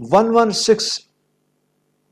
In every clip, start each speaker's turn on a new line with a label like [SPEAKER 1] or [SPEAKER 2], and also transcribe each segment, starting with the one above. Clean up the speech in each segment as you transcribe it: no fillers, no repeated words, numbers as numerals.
[SPEAKER 1] 116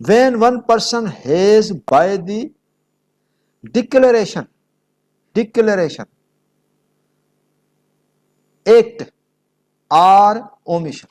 [SPEAKER 1] When one person has by the declaration, act or omission,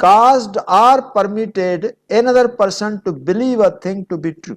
[SPEAKER 1] caused or permitted another person to believe a thing to be true।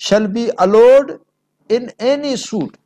[SPEAKER 1] shall be allowed in any suit।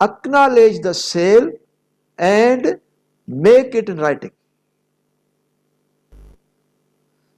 [SPEAKER 1] acknowledge the sale and make it in writing।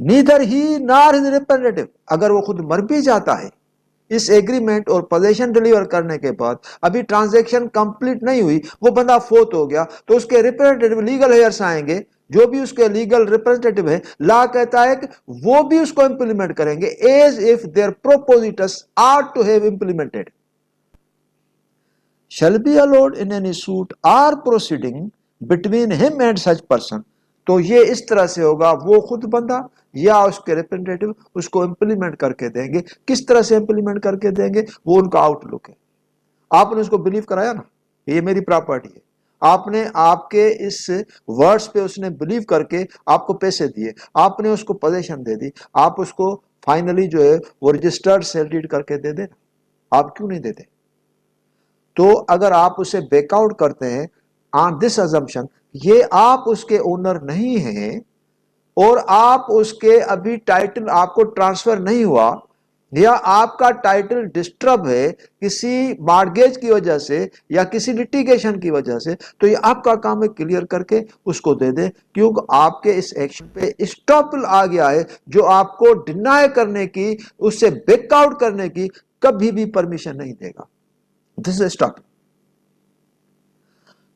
[SPEAKER 1] neither he nor his representative, اگر وہ خود مر بھی جاتا ہے اس agreement اور position deliver کرنے کے بعد، ابھی ٹرانزیکشن کمپلیٹ نہیں ہوئی، وہ بندہ فوت ہو گیا، تو اس کے ریپرزینٹیٹیو لیگل ہیئرس آئیں گے، جو بھی اس کے لیگل ریپرزینٹیٹیو ہے، لا کہتا ہے کہ وہ بھی اس کو امپلیمنٹ کریں گے ایز اف دیئر پروپوزیٹس ought to have implemented shall be allowed in any suit or proceeding between him and such person. تو یہ اس طرح سے ہوگا، وہ خود بندہ یا اس کے ریپرزینٹیٹیو اس کو امپلیمنٹ کر کے دیں گے۔ کس طرح سے امپلیمنٹ کر کے دیں گے؟ وہ ان کا آؤٹ لک ہے۔ آپ نے اس کو بلیو کرایا نا، یہ میری پراپرٹی ہے، آپ نے آپ کے اس ورڈز پہ اس نے بلیو کر کے آپ کو پیسے دیے، آپ نے اس کو پوزیشن دے دی، آپ اس کو فائنلی جو ہے وہ رجسٹرڈ سیل ڈیڈ کر کے دے دیں نا، آپ کیوں نہیں دیتے؟ تو اگر آپ اسے بیک آؤٹ کرتے ہیں آن دس ازمپشن، یہ آپ اس کے اونر نہیں ہیں اور آپ اس کے ابھی ٹائٹل آپ کو ٹرانسفر نہیں ہوا، یا آپ کا ٹائٹل ڈسٹرب ہے کسی مارگیج کی وجہ سے یا کسی لٹیگیشن کی وجہ سے، تو یہ آپ کا کام ہے کلیئر کر کے اس کو دے دیں، کیونکہ آپ کے اس ایکشن پہ اسٹاپل آ گیا ہے جو آپ کو ڈینائی کرنے کی، اس سے بیک آؤٹ کرنے کی کبھی بھی پرمیشن نہیں دے گا۔ دس از اسٹاپ۔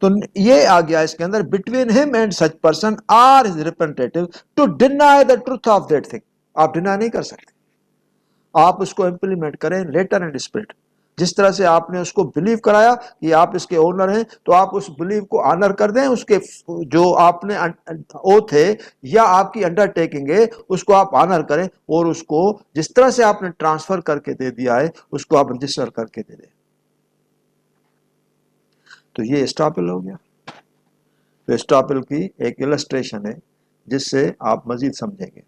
[SPEAKER 1] تو یہ آ گیا اس کے اندر between him and such person or his representative to deny the truth of that thing. آپ ڈینائی نہیں کر سکتے، آپ اس کو امپلیمنٹ کریں لیٹر اینڈ اسپرٹ۔ جس طرح سے آپ نے اس کو بلیو کرایا کہ آپ اس کے اونر ہیں، تو آپ اس بلیو کو آنر کر دیں، اس کے جو آپ نے اوتھ ہے یا آپ کی انڈر ٹیکنگ ہے اس کو آپ آنر کریں، اور اس کو جس طرح سے آپ نے ٹرانسفر کر کے دے دیا ہے اس کو آپ رجسٹر کر کے دے دیں۔ تو یہ اسٹاپل ہو گیا۔ تو اسٹاپل کی ایک السٹریشن ہے جس سے آپ مزید سمجھیں گے۔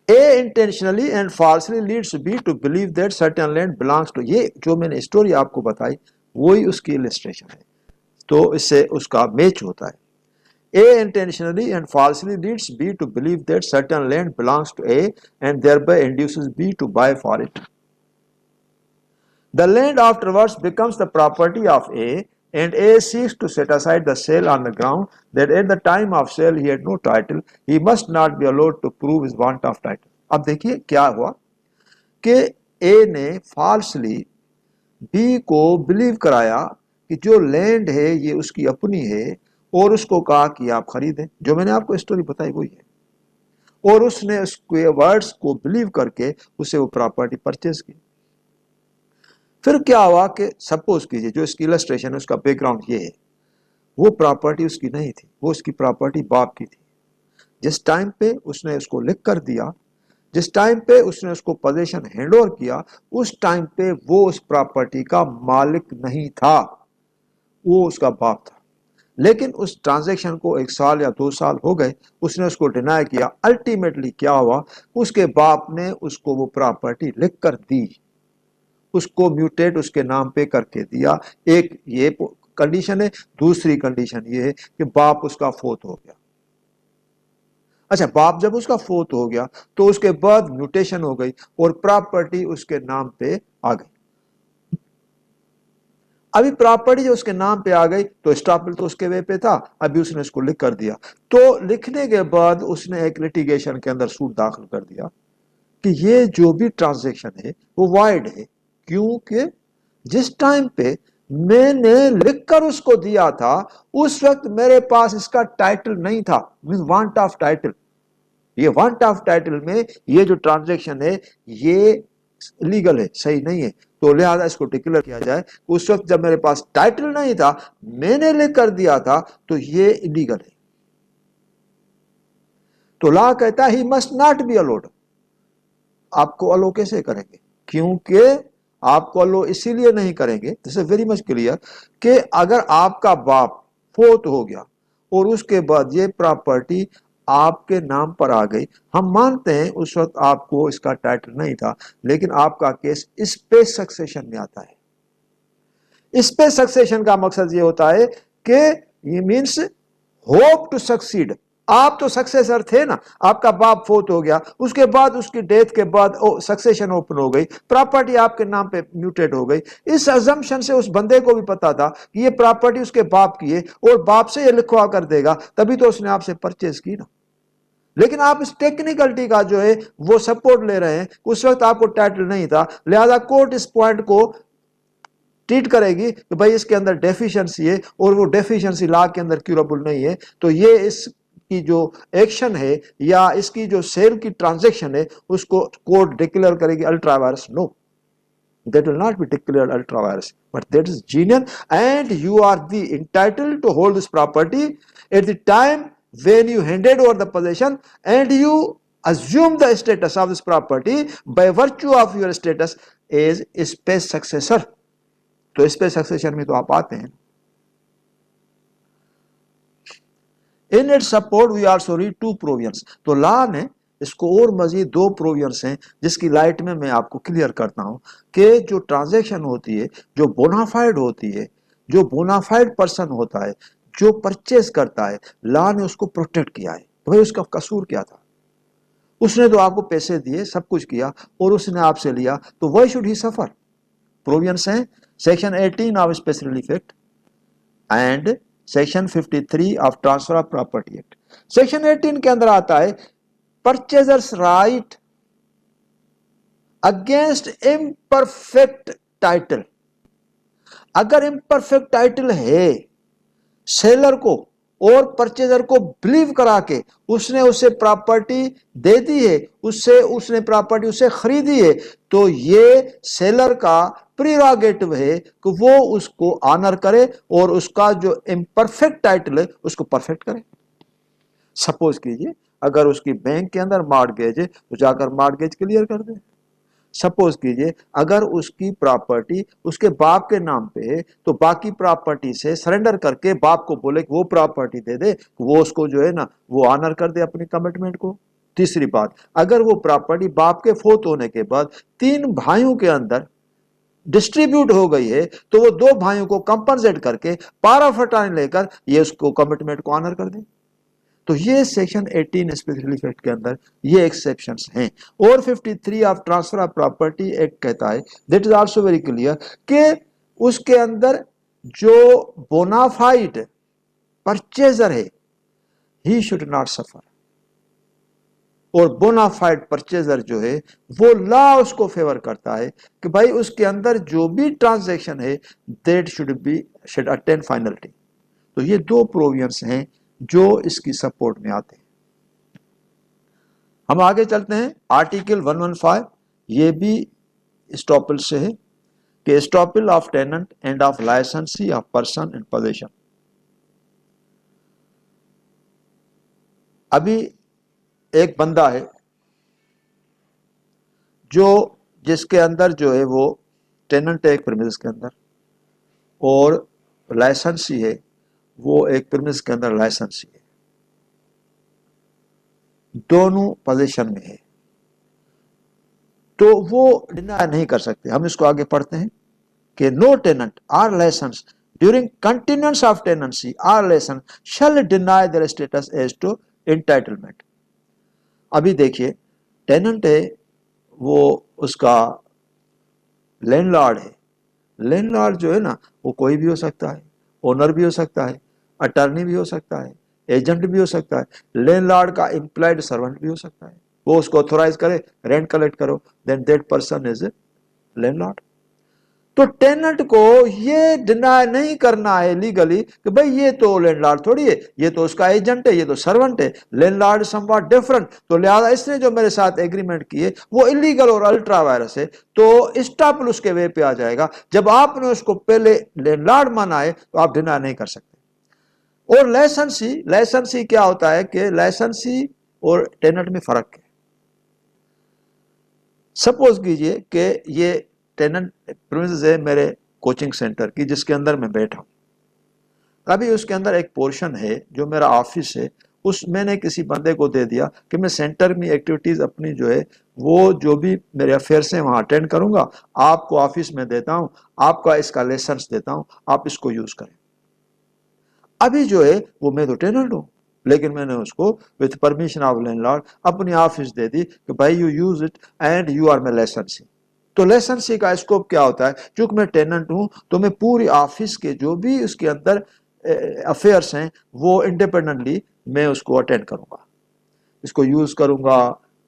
[SPEAKER 1] A intentionally and falsely leads B to believe that certain land belongs to، یہ جو میں نے اسٹوری آپ کو بتائی وہی اس کی السٹریشن ہے، تو اس سے اس کا میچ ہوتا ہے۔ A intentionally and falsely leads B to believe that certain land belongs to A and thereby induces B to buy for it. The land afterwards becomes the property of A and A seeks to set aside the sale on the ground that at the time of sale he had no title. He must not be allowed to prove his want of title. اب دیکھیے کیا ہوا کہ A نے فالسلی B کو blue کرایا کہ جو لینڈ ہے یہ اس کی اپنی ہے، اور اس کو کہا کہ آپ خریدیں، جو میں نے آپ کو اسٹوری بتائی وہی ہے، اور اس نے اس کے ورڈز کو بلیو کر کے اسے وہ پراپرٹی پرچیز کی۔ پھر کیا ہوا کہ سپوز کیجئے، جو اس کی السٹریشن ہے اس کا بیک گراؤنڈ یہ ہے، وہ پراپرٹی اس کی نہیں تھی، وہ اس کی پراپرٹی باپ کی تھی۔ جس ٹائم پہ اس نے اس کو لکھ کر دیا، جس ٹائم پہ اس نے اس کو پوزیشن ہینڈ اوور کیا، اس ٹائم پہ وہ اس پراپرٹی کا مالک نہیں تھا، وہ اس کا باپ تھا۔ لیکن اس ٹرانزیکشن کو 1 سال یا 2 سال ہو گئے، اس نے اس کو ڈینائی کیا، الٹیمیٹلی کیا ہوا، اس کے باپ نے اس کو وہ پراپرٹی لکھ کر دی، اس کو میوٹیٹ اس کے نام پہ کر کے دیا۔ ایک یہ کنڈیشن ہے، دوسری کنڈیشن یہ ہے کہ باپ اس کا فوت ہو گیا۔ اچھا، باپ جب اس کا فوت ہو گیا تو اس کے بعد میوٹیشن ہو گئی اور پراپرٹی اس کے نام پہ آ گئی۔ ابھی پراپرٹی جو اس کے نام پہ آ گئی تو اسٹاپل تو اس کے وے پہ تھا، ابھی اس نے اس کو لکھ کر دیا، تو لکھنے کے بعد اس نے ایک لٹیگیشن کے اندر سوٹ داخل کر دیا کہ یہ جو بھی ٹرانزیکشن ہے وہ وائڈ ہے، کیونکہ جس ٹائم پہ میں نے لکھ کر اس کو دیا تھا اس وقت میرے پاس اس کا ٹائٹل نہیں تھا، وانٹ آف ٹائٹل۔ یہ وانٹ آف ٹائٹل میں یہ جو ٹرانزیکشن ہے یہ لیگل ہے، صحیح نہیں ہے، تو لہذا اس کو ڈکلیئر کیا جائے اس وقت جب میرے پاس ٹائٹل نہیں تھا، میں نے لکھ کر دیا تھا، تو یہ لیگل ہے۔ تو لا کہتا ہے he must not be allowed۔ آپ کو الو کیسے کریں گے؟ کیونکہ آپ کو الو اسی لیے نہیں کریں گے، دس از ویری مچ کلیئر، کہ اگر آپ کا باپ فوت ہو گیا اور اس کے بعد یہ پراپرٹی آپ کے نام پر آ گئی، ہم مانتے ہیں اس وقت آپ کو اس کا ٹائٹل نہیں تھا، لیکن آپ کا کیس اس پہ سکسیشن میں آتا ہے۔ اس پہ سکسیشن کا مقصد یہ ہوتا ہے کہ یہ مینس ہوپ ٹو سکسیڈ۔ آپ تو سکسیسر تھے نا، آپ کا باپ فوت ہو گیا، اس کے بعد اس کی ڈیتھ کے بعد سکسیشن اوپن ہو گئی، پراپرٹی آپ کے نام پہ میوٹیٹ ہو گئی۔ اس ازمپشن سے اس بندے کو بھی پتا تھا کہ یہ پراپرٹی اس کے باپ کی ہے اور باپ سے یہ لکھوا کر دے گا، تبھی تو اس نے آپ سے پرچیز کی نا۔ لیکن آپ اس ٹیکنیکلٹی کا جو ہے وہ سپورٹ لے رہے ہیں. اس وقت آپ کو ٹائٹل نہیں تھا, لہذا کورٹ اس پوائنٹ کو ٹریٹ کرے گی کہ بھائی اس کے اندر ڈیفیشنسی ہے اور وہ ڈیفیشنسی لا کے اندر کیوربل نہیں ہے, تو یہ اس کی جو ایکشن ہے یا اس کی جو سیل کی ٹرانزیکشن ہے اس کو کورٹ ڈکلیئر کرے گی ultra vires. No, that will not be declared ultra virus, but that is genuine, and you are the entitled to hold this property at the time when you handed over the possession, and you assume the status of this property by virtue of your status as space successor. تو space succession میں تو آپ آتے ہیں. In its support we also read two provisions. تو لا نے اس کو اور مزید دو پروویژنس ہیں جس کی لائٹ میں میں آپ کو کلیئر کرتا ہوں کہ جو ٹرانزیکشن ہوتی ہے, جو بونافائڈ ہوتی ہے, جو بونافائڈ پرسن ہوتا ہے, جو پرچیز کرتا ہے, لا نے اس کو پروٹیکٹ کیا ہے. بھائی اس کا قصور کیا تھا؟ اس نے تو آپ کو پیسے دیے, سب کچھ کیا, اور اس نے آپ سے لیا, تو وائی شوڈ ہی سفر؟ پروویژنس ہیں section 18 of special relief act and section 53 of transfer of property act. Section 18 کے اندر آتا ہے purchaser's right against imperfect title. اگر imperfect title ہے سیلر کو اور پرچیزر کو بلیو کرا کے اس نے اسے پراپرٹی دے دی ہے, اس نے پراپرٹی اسے خریدی ہے, تو یہ سیلر کا پریروگیٹو ہے کہ وہ اس کو آنر کرے اور اس کا جو امپرفیکٹ ٹائٹل ہے اس کو پرفیکٹ کرے. سپوز کیجئے اگر اس کی بینک کے اندر مارگیج ہے تو جا کر مارگیج کلیئر کر دے. سپوز کیجئے اگر اس کی پراپرٹی اس کے باپ کے نام پہ ہے تو باقی پراپرٹی سے سرنڈر کر کے باپ کو بولے کہ وہ پراپرٹی دے دے, وہ اس کو جو ہے نا وہ آنر کر دے اپنی کمٹمنٹ کو. تیسری بات, اگر وہ پراپرٹی باپ کے فوت ہونے کے بعد 3 بھائیوں کے اندر ڈسٹریبیوٹ ہو گئی ہے تو وہ 2 بھائیوں کو کمپنسیٹ کر کے پارا فٹانے لے کر یہ اس کو کمٹمنٹ کو آنر کر دے. تو یہ سیکشن 18 اسپیشل ریلیف ایکٹ کے اندر یہ ایکسیپشنز ہیں. اور 53 of transfer of property act کہتا ہے that is also very clear کہ اس کے اندر جو بونافائڈ پرچیزر ہے ہی شوڈ ناٹ سفر, اور بونافائڈ پرچیزر جو ہے وہ لا اس کو فیور کرتا ہے کہ بھائی اس کے اندر جو بھی ٹرانزیکشن ہے دیٹ شوڈ اٹین فائنلٹی. تو یہ 2 پروویژنس ہیں جو اس کی سپورٹ میں آتے ہیں. ہم آگے چلتے ہیں. آرٹیکل 115 یہ بھی اسٹاپل سے ہے کہ estoppel of tenant and of licensee of person and possession. ابھی ایک بندہ ہے جس کے اندر جو ہے وہ ٹیننٹ ہے ایک پریمیسز کے اندر اور لائسنسی ہے وہ ایک پریمیسز کے اندر لائسنسی ہے, دونوں پوزیشن میں ہے, تو وہ ڈینائی نہیں کر سکتے. ہم اس کو آگے پڑھتے ہیں کہ no tenant or licence during continuous of tenancy or licence shall deny their status as to entitlement. ابھی دیکھیے ٹیننٹ ہے وہ اس کا لینڈ لارڈ ہے. لینڈ لارڈ جو ہے نا وہ کوئی بھی ہو سکتا ہے, اونر بھی ہو سکتا ہے, اٹارنی بھی ہو سکتا ہے, ایجنٹ بھی ہو سکتا ہے. لینڈ لارڈ کا امپلائڈ سرونٹ بھی ہو سکتا ہے, وہ اس کو آتھورائز کرے رینٹ کلیکٹ کرو, then that person is a landlord. تو ٹیننٹ کو یہ ڈینائی نہیں کرنا ہے لیگلی کہ بھئی یہ تو لینڈ لارڈ تھوڑی ہے, یہ تو اس کا ایجنٹ ہے, یہ تو سرونٹ ہے. Landlord somewhat different, تو لہذا اس نے جو میرے ساتھ ایگریمنٹ کی ہے وہ انلیگل اور الٹرا وائرس ہے, تو اسٹاپل اس کے وے پہ آ جائے گا. جب آپ نے اس کو پہلے لینڈ لارڈ مانا ہے تو آپ ڈینائی نہیں کر سکتے. اور لائسنسی کیا ہوتا ہے کہ لائسنسی اور ٹیننٹ میں فرق ہے. سپوز کیجئے کہ یہ ٹیننٹ پریمیسز ہے میرے کوچنگ سینٹر کی جس کے اندر میں بیٹھا ہوں. ابھی اس کے اندر ایک پورشن ہے جو میرا آفس ہے, اس میں نے کسی بندے کو دے دیا کہ میں سینٹر میں ایکٹیویٹیز اپنی جو ہے وہ جو بھی میرے افیئرس ہیں وہاں اٹینڈ کروں گا, آپ کو آفس میں دیتا ہوں, آپ کا اس کا لائسنس دیتا ہوں, آپ اس کو یوز کریں. ابھی جو ہے وہ میں تو ٹیننٹ ہوں لیکن میں نے اس کو with permission of landlord اپنی آفس دے دی کہ بھائی you use it and you are my licensee. تو لائسنسی کا اسکوپ کیا ہوتا ہے, چونکہ میں ٹیننٹ ہوں تو میں پوری آفس کے جو بھی اس کے اندر افیئرس ہیں وہ انڈیپینڈنٹلی میں اس کو اٹینڈ کروں گا. اس کو یوز کروں گا،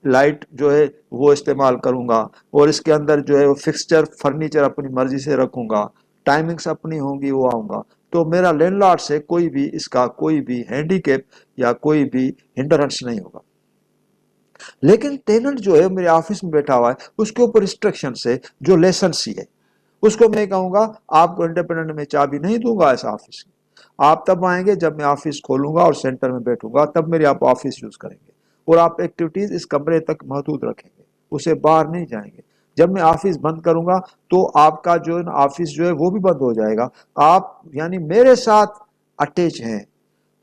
[SPEAKER 1] لائٹ جو ہے وہ استعمال کروں گا، اور اس کے اندر جو ہے وہ فکسچر فرنیچر اپنی مرضی سے رکھوں گا، ٹائمنگس اپنی ہوں گی، وہ آؤں گا، تو میرا لینڈ لارڈ سے کوئی بھی اس کا کوئی بھی ہینڈی کیپ یا کوئی بھی ہنڈرنس نہیں ہوگا۔ لیکن ٹیننٹ جو ہے میرے آفس میں بیٹھا ہوا ہے، اس کے اوپر ریسٹرکشن سے جو لیسنسی ہے، اس کو میں کہوں گا آپ کو انڈیپینڈنٹ میں چابی نہیں دوں گا اس آفس کی، آپ تب آئیں گے جب میں آفس کھولوں گا اور سینٹر میں بیٹھوں گا، تب میری آپ آفس یوز کریں گے، اور آپ ایکٹیویٹیز اس کمرے تک محدود رکھیں گے، اسے باہر نہیں جائیں گے۔ جب میں آفس بند کروں گا تو آپ کا جو آفس جو ہے وہ بھی بند ہو جائے گا، آپ یعنی میرے ساتھ اٹیچ ہیں،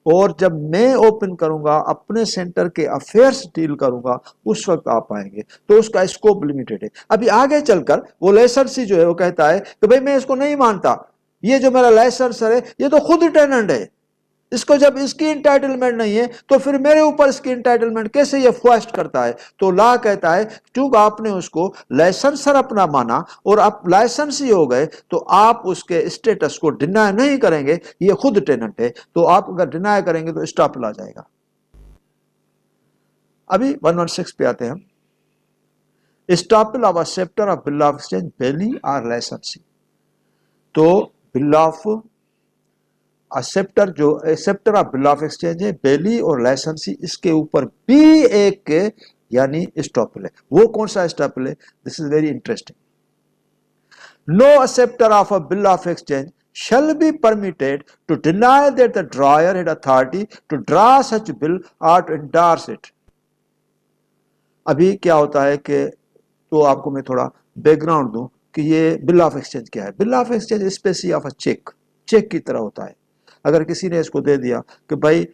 [SPEAKER 1] اور جب میں اوپن کروں گا اپنے سینٹر کے افیئرس ڈیل کروں گا، اس وقت آپ آئیں گے، تو اس کا اسکوپ لمیٹڈ ہے۔ ابھی آگے چل کر وہ لائسنسی جو ہے وہ کہتا ہے کہ بھئی میں اس کو نہیں مانتا، یہ جو میرا لائسنسر ہے یہ تو خود ٹیننٹ ہے، اس کو جب اس کی انٹائٹلمنٹ نہیں ہے تو پھر میرے اوپر اس کی انٹائٹلمنٹ کیسے یہ فوائسٹ کرتا ہے؟ تو لا کہتا ہے چونکہ آپ نے اس کو لائسنسر اپنا مانا اور آپ لائسنس ہی ہو گئے تو آپ اس کے اسٹیٹس کو ڈینائی نہیں کریں گے، یہ خود ٹیننٹ ہے، تو آپ اگر ڈینائی کریں گے تو اسٹاپ لا جائے گا۔ ابھی 116 پہ آتے ہیں ہم۔ Estoppel of acceptor of bill of exchange bailee or licensee, تو بل آف ایکسپٹر جو acceptor of bill of exchange ہے، بیلی اور لائسنسی، اس کے اوپر بھی ایک یعنی اسٹاپل ہے۔ وہ کون سا اسٹاپل ہے؟ This is very interesting. No acceptor of a bill of exchange shall be permitted to deny that the drawer had authority to draw such bill or to endorse it۔ ابھی کیا ہوتا ہے کہ تو آپ کو میں تھوڑا بیک گراؤنڈ دوں کہ یہ بل آف ایکسچینج کیا ہے۔ بل of exchange species of a check, check کی طرح ہوتا ہے۔ اگر کسی نے اس کو دے دیا کہ بھائی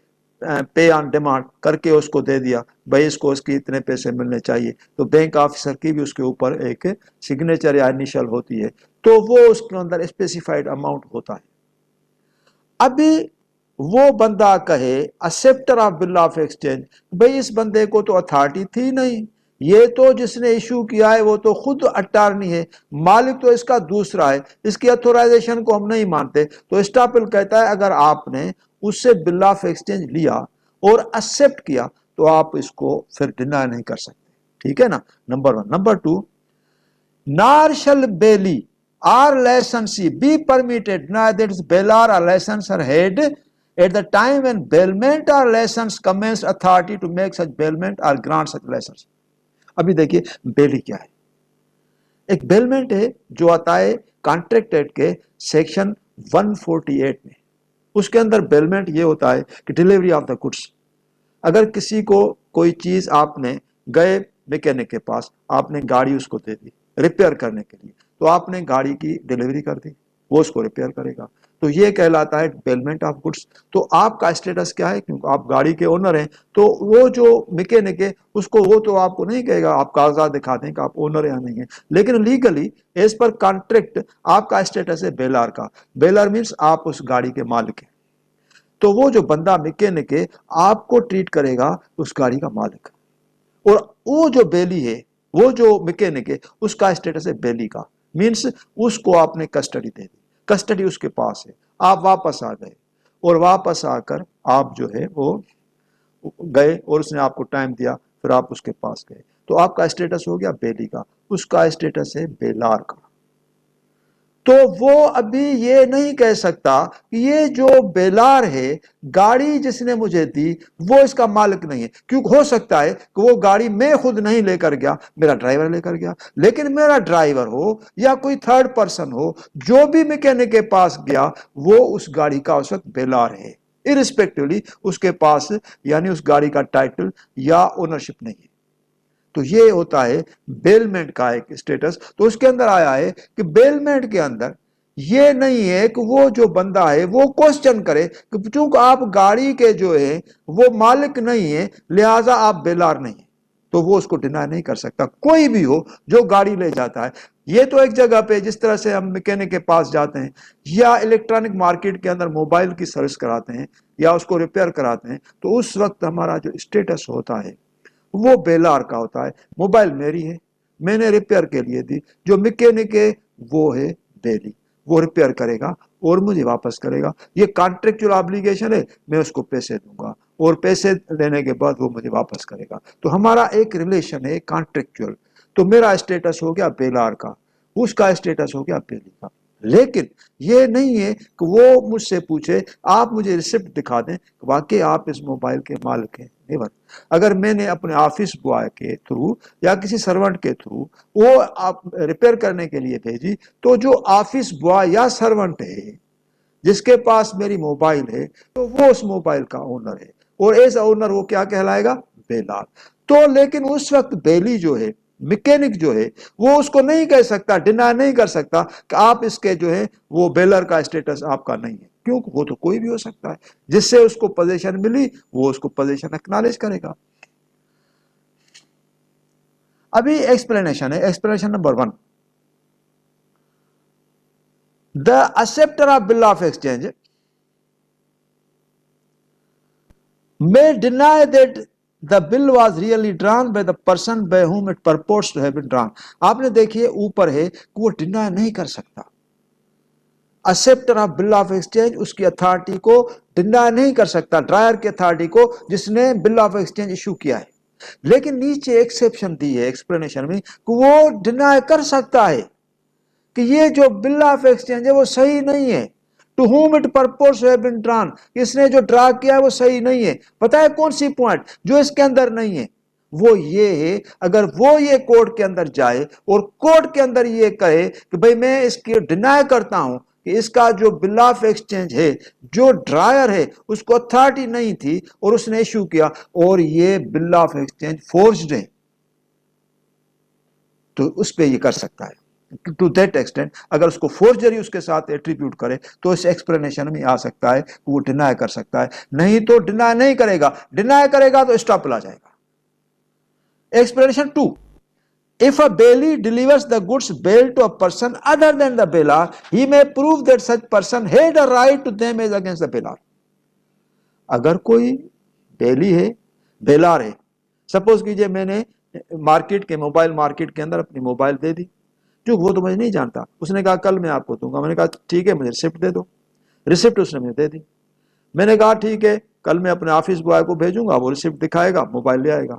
[SPEAKER 1] پے آن ڈیمانڈ کر کے اس کو دے دیا، بھائی اس کو اس کی اتنے پیسے ملنے چاہیے، تو بینک آفیسر کی بھی اس کے اوپر ایک سگنیچر یا انیشل ہوتی ہے، تو وہ اس کے اندر اسپیسیفائڈ اماؤنٹ ہوتا ہے۔ ابھی وہ بندہ کہے ایکسپٹر آف بل آف ایکسچینج، بھئی اس بندے کو تو اتھارٹی تھی نہیں، یہ تو جس نے ایشو کیا ہے وہ تو خود اٹارنی ہے، مالک تو اس کا دوسرا ہے، اس کی اتھورائزیشن کو ہم نہیں مانتے، تو اسٹاپل کہتا ہے اگر آپ نے اس سے بل آف ایکسچینج لیا اور ایکسپٹ کیا تو آپ اس کو پھر ڈینائی نہیں کر سکتے، ٹھیک ہے نا، number 1۔ Number 2، nor shall bailey or licensee be permitted deny that its bailor or licensor had at the time when bailment or license commenced authority to make such bailment or grant such license۔ ابھی دیکھیے بیلی کیا ہے۔ ایک bailment ہے جو آتا ہے contract act کے سیکشن 148 میں، اس کے اندر بیلمنٹ یہ ہوتا ہے کہ ڈیلیوری آف دا گڈس، اگر کسی کو کوئی چیز آپ نے گئے میکینک کے پاس، آپ نے گاڑی اس کو دے دی ریپیئر کرنے کے لیے، تو آپ نے گاڑی کی ڈیلیوری کر دی، وہ اس کو ریپیئر کرے گا، تو یہ کہلاتا ہے بیلمنٹ آف گڈس۔ تو آپ کا اسٹیٹس کیا ہے؟ کیونکہ آپ گاڑی کے اونر ہیں، تو وہ جو میکینک ہے اس کو وہ تو آپ کو نہیں کہے گا، آپ کاغذات دکھا دیں کہ آپ اونر یا نہیں ہیں، لیکن لیگلی ایز پر کانٹریکٹ آپ کا اسٹیٹس ہے بیلار کا۔ بیلار مینس آپ اس گاڑی کے مالک ہیں، تو وہ جو بندہ میکینک ہے آپ کو ٹریٹ کرے گا اس گاڑی کا مالک، اور وہ جو بیلی ہے، وہ جو میکینک ہے، اس کا اسٹیٹس ہے بیلی کا، مینس اس کو آپ نے کسٹڈی دے دی، کسٹڈی اس کے پاس ہے، آپ واپس آ گئے، اور واپس آ کر آپ جو ہے وہ گئے اور اس نے آپ کو ٹائم دیا، پھر آپ اس کے پاس گئے، تو آپ کا اسٹیٹس ہو گیا بیلی کا، اس کا اسٹیٹس ہے بیلار کا۔ تو وہ ابھی یہ نہیں کہہ سکتا کہ یہ جو بیلار ہے، گاڑی جس نے مجھے دی وہ اس کا مالک نہیں ہے، کیونکہ ہو سکتا ہے کہ وہ گاڑی میں خود نہیں لے کر گیا، میرا ڈرائیور لے کر گیا، لیکن میرا ڈرائیور ہو یا کوئی تھرڈ پرسن ہو جو بھی میکینک کے پاس گیا، وہ اس گاڑی کا اس وقت بیلار ہے، ارسپیکٹولی اس کے پاس یعنی اس گاڑی کا ٹائٹل یا اونرشپ نہیں ہے۔ تو یہ ہوتا ہے بیلمنٹ کا ایک اسٹیٹس۔ تو اس کے اندر آیا ہے کہ بیلمنٹ کے اندر یہ نہیں ہے کہ وہ جو بندہ ہے وہ کوسچن کرے کہ چونکہ آپ گاڑی کے جو ہے وہ مالک نہیں ہیں لہٰذا آپ بیلار نہیں ہیں، تو وہ اس کو ڈینائی نہیں کر سکتا، کوئی بھی ہو جو گاڑی لے جاتا ہے۔ یہ تو ایک جگہ پہ جس طرح سے ہم میکینک کے پاس جاتے ہیں یا الیکٹرانک مارکیٹ کے اندر موبائل کی سروس کراتے ہیں یا اس کو ریپیئر کراتے ہیں، تو اس وقت ہمارا جو اسٹیٹس ہوتا ہے وہ بیلار کا ہوتا ہے، موبائل میری ہے، میں نے ریپیئر کے لیے دی، جو میکینک ہے وہ ہے بیلی، وہ ریپیئر کرے گا اور مجھے واپس کرے گا، یہ کانٹریکچول آبلیگیشن ہے، میں اس کو پیسے دوں گا اور پیسے لینے کے بعد وہ مجھے واپس کرے گا. تو ہمارا ایک ریلیشن ہے کانٹریکچوئل. تو میرا اسٹیٹس ہو گیا بیلار کا, اس کا اسٹیٹس ہو گیا بیلی کا. لیکن یہ نہیں ہے کہ وہ مجھ سے پوچھے آپ مجھے ریسپٹ دکھا دیں کہ واقعی آپ اس موبائل کے مالک ہیں. نیور. اگر میں نے اپنے آفس بوائے کے تھرو یا کسی سرونٹ کے تھرو وہ آپ ریپیئر کرنے کے لیے بھیجی, تو جو آفس بوائے یا سرونٹ ہے جس کے پاس میری موبائل ہے تو وہ اس موبائل کا اونر ہے, اور ایز اونر وہ کیا کہلائے گا؟ بیلار. تو لیکن اس وقت بیلی جو ہے, میکینک جو ہے, وہ اس کو نہیں کہہ سکتا, ڈینائی نہیں کر سکتا کہ آپ اس کے جو ہے وہ بیلر کا اسٹیٹس آپ کا نہیں ہے, کیونکہ وہ تو کوئی بھی ہو سکتا ہے. جس سے اس کو پوزیشن ملی وہ اس کو پوزیشن ایکنالج کرے گا. ابھی ایکسپلینیشن ہے, explanation number 1. The acceptor of bill of exchange may deny that the bill was really drawn by the person by whom it purports to have been drawn. آپ نے دیکھیے اوپر ہے کہ وہ ڈینائی نہیں کر سکتا. acceptor of bill of exchange اس کی اتھارٹی کو ڈینائی نہیں کر سکتا, ڈرائر کی اتھارٹی کو جس نے بل آف ایکسچینج ایشو کیا ہے. لیکن نیچے ایکسیپشن دی ہے ایکسپلینیشن میں کہ وہ ڈینائی کر سکتا ہے کہ یہ جو بل آف ایکسچینج ہے وہ صحیح نہیں ہے. To whom it purport to have been drawn, اس نے جو ڈرا کیا ہے وہ صحیح نہیں ہے. پتہ ہے کون سی پوائنٹ جو اس کے اندر نہیں ہے؟ وہ یہ ہے اگر وہ یہ کورٹ کے اندر جائے اور کورٹ کے اندر یہ کہے کہ بھئی میں اس کی ڈینائی کرتا ہوں کہ اس کا جو بل آف ایکسچینج ہے, جو ڈرائر ہے اس کو اتھارٹی نہیں تھی اور اس نے ایشو کیا, اور یہ بل آف ایکسچینج فورجڈ ہے, تو اس پہ یہ کر سکتا ہے. ٹو دیٹ ایکسٹینٹ اگر اس کو فورجری اس کے ساتھ ایٹریبیوٹ کرے تو اس ایکسپلینیشن میں آ سکتا ہے کہ وہ ڈینائی کر سکتا ہے. نہیں تو ڈینائی نہیں کرے گا, ڈینائی کرے گا تو اسٹاپل آ جائے گا. Explanation 2. If a bailee delivers the goods bailed to a person other than the bailer, he may prove that such person had a right to them as against the bailer. اگر کوئی بیلی ہے, بیلار ہے, suppose کیجئے میں نے market کے mobile market کے اندر اپنی موبائل دے دی, جو وہ تو مجھے نہیں جانتا, اس نے کہا کل میں آپ کو دوں گا. میں نے کہا ٹھیک ہے مجھے ریسپٹ دے دو. ریسپٹ اس نے مجھے دے دی. میں نے کہا ٹھیک ہے کل میں اپنے آفس بوائے کو بھیجوں گا, وہ ریسپٹ دکھائے گا, موبائل لے آئے گا.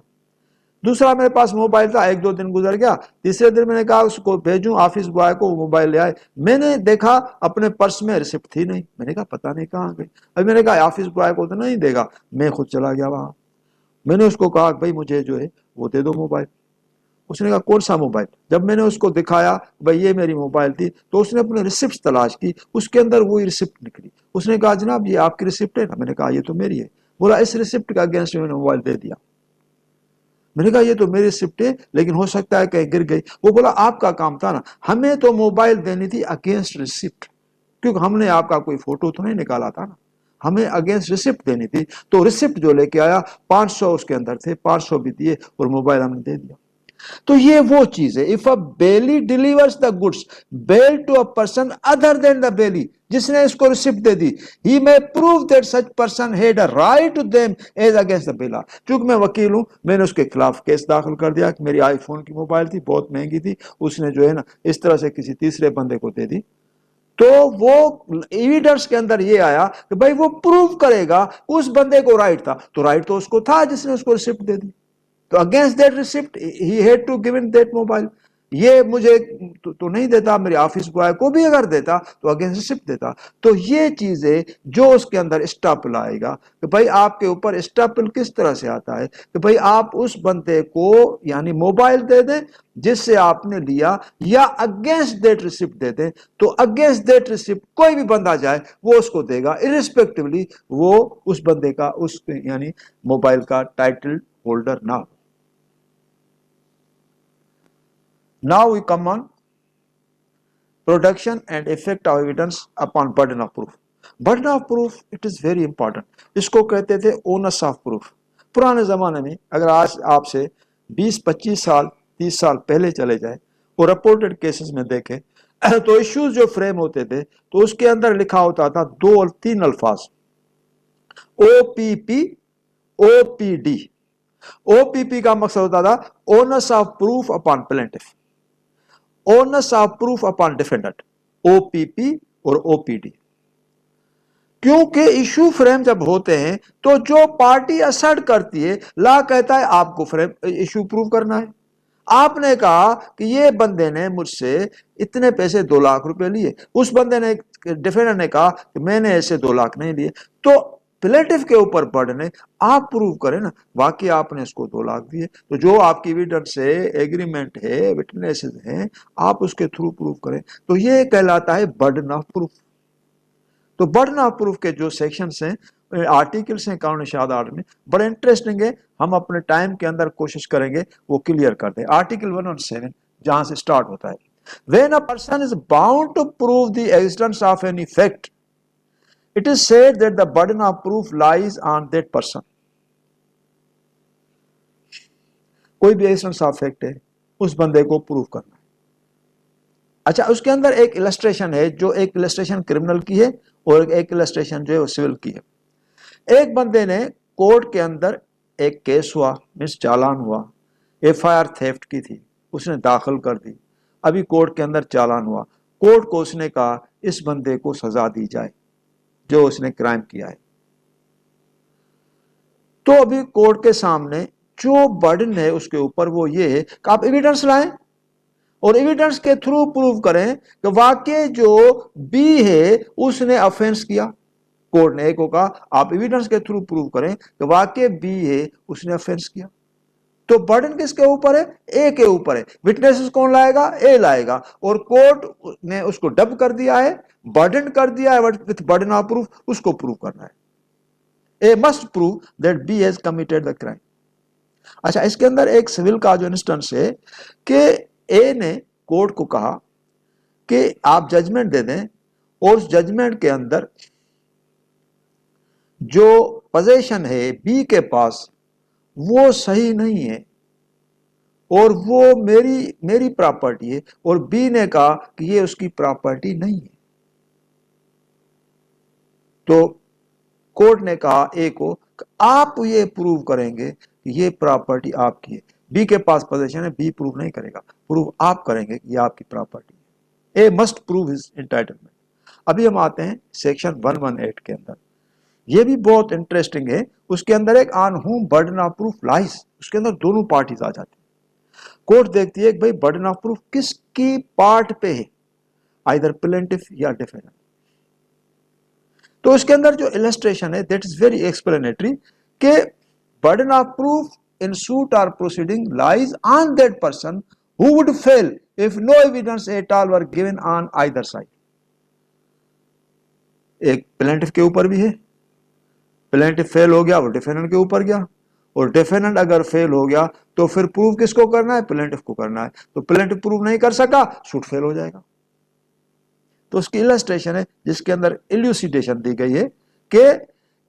[SPEAKER 1] دوسرا میرے پاس موبائل تھا, 1-2 دن گزر گیا, تیسرے دن میں نے کہا اس کو بھیجوں آفس بوائے کو, وہ موبائل لے آئے. میں نے دیکھا اپنے پرس میں ریسپٹ تھی نہیں. میں نے کہا پتہ نہیں کہاں گئی. ابھی میں نے کہا آفس بوائے کو تو نہیں دے گا, میں خود چلا گیا وہاں. میں نے اس کو کہا بھائی مجھے جو ہے وہ دے دو موبائل. اس نے کہا کون سا موبائل؟ جب میں نے اس کو دکھایا بھائی یہ میری موبائل تھی, تو اس نے اپنے ریسپٹ تلاش کی, اس کے اندر وہی ریسپٹ نکلی. اس نے کہا جناب یہ آپ کی ریسپٹ ہے نا؟ میں نے کہا یہ تو میری ہے. بولا اس ریسپٹ کا اگینسٹ میں نے موبائل دے دیا. میں نے کہا یہ تو میری ریسپٹ ہے لیکن ہو سکتا ہے کہیں گر گئی. وہ بولا آپ کا کام تھا نا, ہمیں تو موبائل دینی تھی اگینسٹ ریسپٹ, کیونکہ ہم نے آپ کا کوئی فوٹو تو نہیں نکالا تھا نا, ہمیں اگینسٹ ریسپٹ دینی تھی. تو ریسپٹ جو لے کے آیا 500 اس کے اندر تھے, 500 بھی دیے اور موبائل ہم نے دے دیا. تو یہ وہ چیز ہے. If a bailee delivers the goods bailed to a person other than the bailee, جس نے اس کو ریسپٹ دے دی, he may prove that such person had a right to them as against the bailer. چونکہ میں وکیل ہوں, میں نے اس کے خلاف کیس داخل کر دیا کہ میری آئی فون کی موبائل تھی, بہت مہنگی تھی, اس نے جو ہے نا اس طرح سے کسی تیسرے بندے کو دے دی. تو وہ ایویڈنس کے اندر یہ آیا کہ بھائی وہ پروو کرے گا اس بندے کو رائٹ تھا, تو رائٹ تو اس کو تھا جس نے اس کو ریسپٹ دے دی. تو against that receipt he had to give in that mobile. یہ مجھے تو نہیں دیتا, میرے آفس بوائے کو بھی اگر دیتا تو اگینسٹ ریسپٹ دیتا. تو یہ چیزیں جو اس کے اندر اسٹاپل آئے گا کہ بھائی آپ کے اوپر اسٹاپل کس طرح سے آتا ہے کہ بھائی آپ اس بندے کو یعنی موبائل دے دیں جس سے آپ نے لیا, یا اگینسٹ دیٹ ریسپٹ دے دیں. تو اگینسٹ دیٹ ریسپٹ کوئی بھی بندہ جائے وہ اس کو دے گا, ارسپیکٹولی وہ اس بندے کا اس یعنی موبائل کا ٹائٹل ہولڈر نہ ہو. Now we come on production and effect of evidence upon burden of proof. Burden of proof, it is very important. اس کو کہتے تھے onus of proof. پرانے زمانے میں اگر آج آپ سے 20-25 سال 30 سال پہلے چلے جائیں اور رپورٹڈ کیسز میں دیکھیں تو ایشوز جو فریم ہوتے تھے تو اس کے اندر لکھا ہوتا تھا 2-3 الفاظ, OPP OPD. OPP کا مقصد ہوتا تھا onus of proof upon plaintiff, onus of proof upon defendant, OPP اور OPD. کیونکہ ایشو فریم جب ہوتے ہیں تو جو پارٹی اسرٹ کرتی ہے، لا کہتا ہے آپ کو فریم ایشو پروو کرنا ہے. آپ نے کہا کہ یہ بندے نے مجھ سے اتنے پیسے 2 لاکھ روپے لیے، اس بندے نے ڈیفینڈر نے کہا کہ میں نے ایسے 2 لاکھ نہیں لیے، تو پلیٹف کے اوپر برڈن ہے آپ پروو کریں نا واقعی آپ نے اس کو 2 لاکھ دیے. تو جو آپ کی ایویڈنس ہے، ایگریمنٹ ہے، وٹنسز ہیں، آپ اس کے تھرو پروو کریں. تو یہ کہلاتا ہے برڈن آف پروف. تو برڈن آف پروف کے جو سیکشنز ہیں، آرٹیکلس ہیں قانون شہادت آرڈر میں، بڑے انٹرسٹنگ ہے. ہم اپنے ٹائم کے اندر کوشش کریں گے وہ کلیئر کر دیں. آرٹیکل 107 جہاں سے سٹارٹ ہوتا ہے، when a person is bound to prove the existence of any fact, it is said that the burden of proof lies on that person. کوئی بھی ایگزسٹنس آف فیکٹ ہے اس بندے کو پروف کرنا ہے. اچھا، اس کے اندر ایک السٹریشن ہے، جو ایک السٹریشن کرمنل کی ہے اور ایک السٹریشن جو ہے وہ سول کی ہے. ایک بندے نے کورٹ کے اندر ایک کیس ہوا، مس چالان ہوا، ایف آئی آر تھیفٹ کی تھی، اس نے داخل کر دی. ابھی کورٹ کے اندر چالان ہوا، کورٹ کو اس نے کہا اس بندے کو سزا دی جائے جو اس نے کرائم کیا ہے. تو ابھی کورٹ کے سامنے جو برڈن ہے اس کے اوپر وہ یہ ہے کہ آپ ایویڈنس لائیں اور ایویڈنس کے تھرو پروو کریں کہ واقعی جو بی ہے اس نے افینس کیا. کورٹ نے ایک کو کہا آپ ایویڈنس کے تھرو پروو کریں کہ واقعی بی ہے اس نے افینس کیا. تو برڈن کس کے اوپر ہے؟ اے کے اوپر ہے. وٹنسز کون لائے گا؟ اے لائے گا. اور کورٹ نے اس کو ڈب کر دیا ہے، برڈن کر دیا ہے وتھ برڈن آف پروف، اس کو پروو کرنا ہے. A must prove that B has committed the crime. اچھا، اس کے اندر ایک سول کا جو انسٹنس ہے کہ اے نے کورٹ کو کہا کہ آپ ججمنٹ دے دیں اور اس ججمنٹ کے اندر جو پوزیشن ہے بی کے پاس وہ صحیح نہیں ہے اور وہ میری پراپرٹی ہے، اور بی نے کہا کہ یہ اس کی پراپرٹی نہیں ہے. تو کورٹ نے کہا اے کو کہ آپ یہ پروو کریں گے کہ یہ پراپرٹی آپ کی ہے. بی کے پاس پوزیشن ہے، بی پروو نہیں کرے گا، پروو آپ کریں گے کہ یہ آپ کی پراپرٹی ہے. A must prove his entitlement. ابھی ہم آتے ہیں سیکشن 118 کے اندر. یہ بھی بہت انٹرسٹنگ ہے. اس کے اندر ایک on whom burden of proof lies, اس کے اندر دونوں پارٹیز آ جاتی ہیں. کورٹ دیکھتی ہے کہ بھئی برڈن آف پروف کس کی پارٹ پہ ہے، آئیدر پلینٹف یا ڈیفینڈنٹ. تو اس کے اندر جو السٹریشن ہے دیٹ از ویری ایکسپلینیٹری کہ burden of proof in suit or proceeding lies on that person who would fail if no evidence at all were given on either side. ایک plaintiff کے اوپر بھی ہے، پلینٹف فیل ہو گیا وہ defendant کے اوپر گیا، اور ڈیفینڈنٹ اگر فیل ہو گیا تو پھر پروف کس کو کرنا ہے؟ پلینٹف کو کرنا ہے. تو پلینٹف پروف نہیں کر سکا، سوٹ فیل ہو جائے گا. تو اس کی السٹریشن ہے جس کے اندر ایلوسیڈیشن دی گئی ہے کہ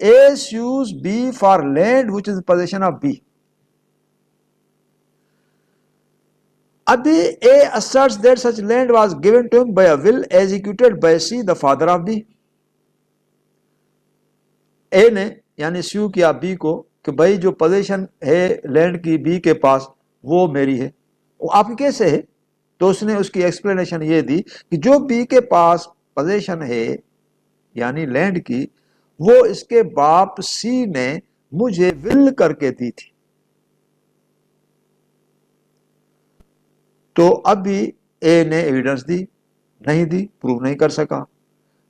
[SPEAKER 1] A sues B for land which is possession of B. ابھی A asserts that such land was given to him by a will executed by C, the father of B. A نے یعنی save کیا B کو کہ بھائی جو position ہے land کی B کے پاس وہ میری ہے. وہ آپ کی کیسے ہے؟ تو اس نے اس کی ایکسپلینیشن یہ دی کہ جو B کے پاس پوزیشن ہے یعنی لینڈ کی، وہ اس کے باپ سی نے مجھے ول کر کے دی تھی. تو ابھی اے نے ایویڈنس دی، نہیں دی، پروو نہیں کر سکا.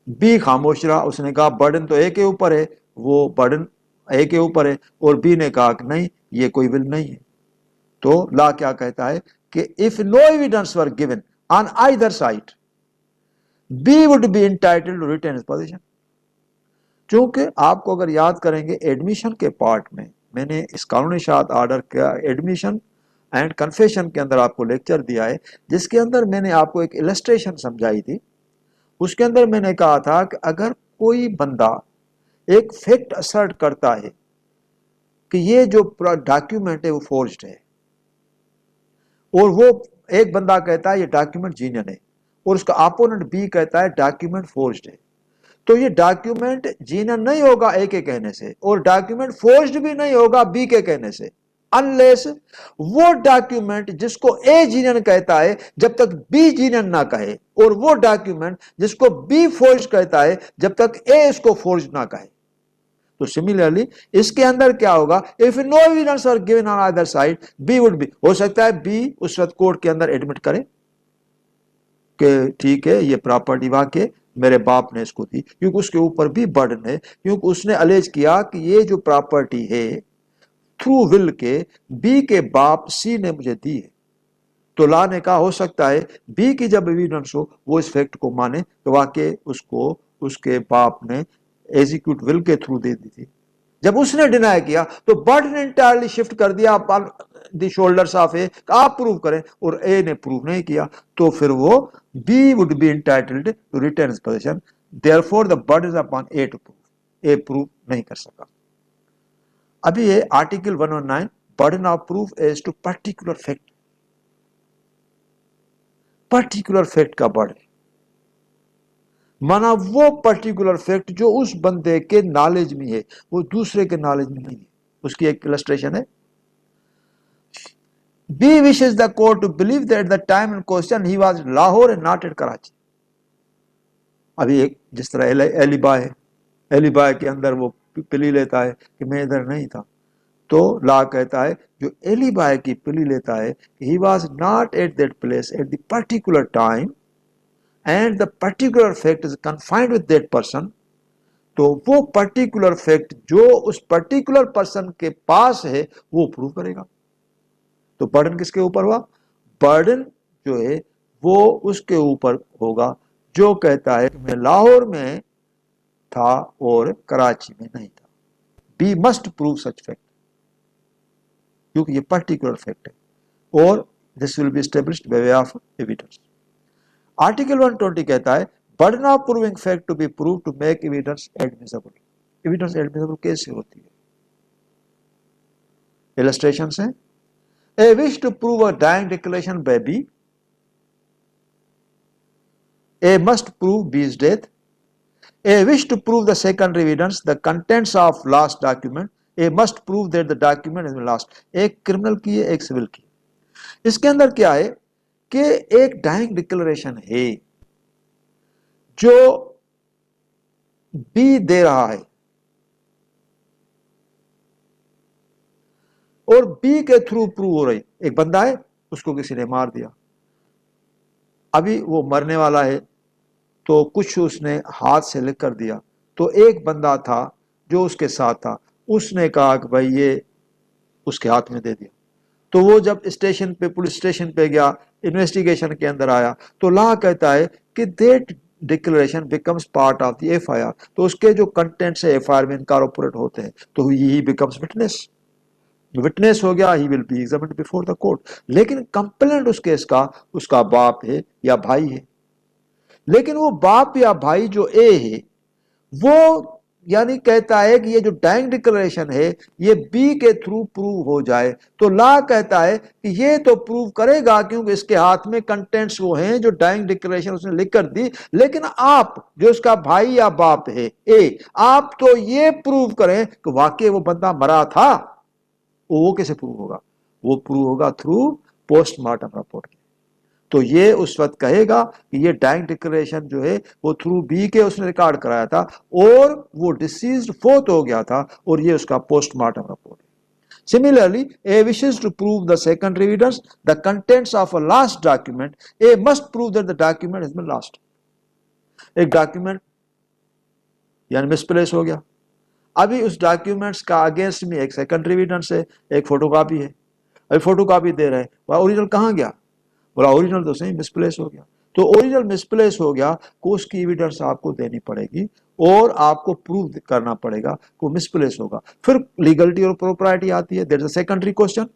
[SPEAKER 1] بی خاموش رہا، اس نے کہا برڈن تو اے کے اوپر ہے، وہ برڈن اے کے اوپر ہے، اور بی نے کہا کہ نہیں یہ کوئی ول نہیں ہے. تو لا کیا کہتا ہے کہ if no evidence were given on either side, B would be entitled to retain his position. چونکہ آپ کو اگر یاد کریں گے ایڈمیشن کے پارٹ میں نے اس قانونی شہادت آرڈر کا ایڈمیشن اینڈ کنفیشن کے اندر آپ کو لیکچر دیا ہے، جس کے اندر میں نے آپ کو ایک السٹریشن سمجھائی تھی. اس کے اندر میں نے کہا تھا کہ اگر کوئی بندہ ایک فیکٹ اسرٹ کرتا ہے کہ یہ جو ڈاکیومنٹ ہے وہ فورجڈ ہے، اور وہ ایک بندہ کہتا ہے یہ ڈاکیومنٹ جینین ہے، اور اس کا اپوننٹ بی کہتا ہے ڈاکیومنٹ فورجڈ ہے، تو یہ ڈاکیومنٹ جینین نہیں ہوگا اے کے کہنے سے، اور ڈاکیومنٹ فورجڈ بھی نہیں ہوگا بی کے کہنے سے. unless وہ ڈاکیومنٹ جس کو اے جینین کہتا ہے جب تک بی جینین نہ کہے، اور وہ ڈاکیومنٹ جس کو بی فورج کہتا ہے جب تک اے اس کو فورج نہ کہے. تو سملرلی اس کے اندر کیا ہوگا، if no evidence are given on either side, B would be، ہو سکتا ہے بی اس وقت کورٹ کے اندر ایڈمٹ کرے کہ ٹھیک ہے یہ پراپرٹی واقع میرے باپ نے اس کو دی، کیونکہ اس کے اوپر بھی برڈن ہے، کیونکہ اس نے الیج کیا کہ یہ جو پراپرٹی ہے تھرو ول کے بی کے باپ سی نے مجھے دی ہے. تو لا نے کہا ہو سکتا ہے بی کی جب ایویڈنس ہو وہ اس فیکٹ کو مانے کہ واقع اس کو اس کے باپ نے ایزیکیوٹ ول کے تھرو دے دی تھی. جب اس نے ڈینائی کیا تو برڈن انٹائرلی شفٹ کر دیا دی شولڈرز آف اے، آپ پروو کریں، اور اے نے پروو نہیں کیا، تو پھر وہ B would be entitled to retain his possession, therefore the burden is upon A to prove. A prove نہیں کر سکا. ابھی یہ article 109 burden of proof as to particular fact, particular fact کا برڈن مانا وہ پرٹیکولر فیکٹ جو اس بندے کے نالج میں ہے، وہ دوسرے کے نالج میں نہیں ہے. اس کی ایک السٹریشن ہے، B wishes the court to believe that at the time in question he was Lahore and not at Karachi. ابھی ایک جس طرح ایلیبا ہے، ایلیبا کے اندر وہ پلی لیتا ہے کہ میں ادھر نہیں تھا، تو لا کہتا ہے جو ایلیبا کی پلی لیتا ہے کہ he was not at that place at the particular time and the particular fact is confined with that person، تو وہ پرٹیکولر فیکٹ جو اس پرٹیکولر پرسن کے پاس ہے وہ پروو کرے گا. تو برڈن کس کے اوپر ہوا؟ برڈن جو ہے وہ اس کے اوپر ہوگا جو کہتا ہے کہ میں لاہور میں تھا اور کراچی میں نہیں تھا. B must prove such fact, کیونکہ یہ پرٹیکولر فیکٹ ہے، اور this will be established by way of evidence. Article 120 کہتا ہے burden of proving fact to be prove to make evidence admissible. Evidence admissible کیسے ہوتی ہے؟ السٹریشنز ہیں. A wish to prove a dying declaration by B. A must prove B's death. A wish to prove the secondary evidence, the contents of last document. A must prove that the document has been lost. ایک criminal کی ہے، ایک civil کی. اس کے اندر کیا ہے کہ ایک ڈائنگ ڈکلریشن ہے جو بی دے رہا ہے اور بی کے تھرو پروو ہو رہی. ایک بندہ ہے، اس کو کسی نے مار دیا، ابھی وہ مرنے والا ہے، تو کچھ اس نے ہاتھ سے لکھ کر دیا. تو ایک بندہ تھا جو اس کے ساتھ تھا، اس نے کہا کہ بھائی یہ اس کے ہاتھ میں دے دیا. تو وہ جب اسٹیشن پہ پولیس اسٹیشن پہ گیا، انویسٹیگیشن کے اندر آیا، تو لا کہتا ہے کہ that declaration becomes part of the F I R. تو اس کے جو کنٹینٹس ایف آئی آر میں انکارپوریٹ ہوتے ہیں، تو ہی بیکمس وٹنس. وٹنس ہو گیا، he will be examined before the court. لیکن کمپلینٹ اس کیس کا اس کا باپ ہے یا بھائی ہے. لیکن وہ باپ یا بھائی جو اے ہے وہ یعنی کہتا ہے کہ یہ جو ڈائنگ ڈکلریشن ہے یہ بی کے تھرو پروو ہو جائے. تو لا کہتا ہے کہ یہ تو پروو کرے گا کیونکہ اس کے ہاتھ میں کنٹینٹس وہ ہیں جو ڈائنگ ڈکلریشن اس نے لکھ کر دی. لیکن آپ جو اس کا بھائی یا باپ ہے اے، آپ تو یہ پروو کریں کہ واقعی وہ بندہ مرا تھا. وہ کیسے پروو ہوگا؟ وہ پروو ہوگا تھرو پوسٹ مارٹم رپورٹ کے. تو یہ اس وقت کہے گا کہ یہ ڈائنگ ڈکلریشن جو ہے وہ تھرو بی کے اس نے ریکارڈ کرایا تھا اور وہ ڈیسیزڈ فوت ہو گیا تھا، اور یہ اس کا پوسٹ مارٹم رپورٹ ہے. Similarly, A wishes to prove the secondary evidence, the contents of a last document. A must prove that the document has been lost. ایک ڈاکیومنٹ یعنی مس پلیس ہو گیا، ابھی اس ڈاکیومنٹس کا اگینسٹ میں ایک سیکنڈری ایویڈنس ہے، ایک فوٹو کاپی ہے. ابھی فوٹو کاپی دے رہے ہیں، وہ اوریجنل کہاں گیا؟ بولا اوریجنل تو صحیح مس پلیس ہو گیا. تو اوریجنل مس پلیس ہو گیا کو اس کی ایویڈنس آپ کو دینی پڑے گی اور آپ کو پروو کرنا پڑے گا کہ مس پلیس ہوگا. پھر لیگلٹی اور پروپرائٹی آتی ہے، that is a secondary question.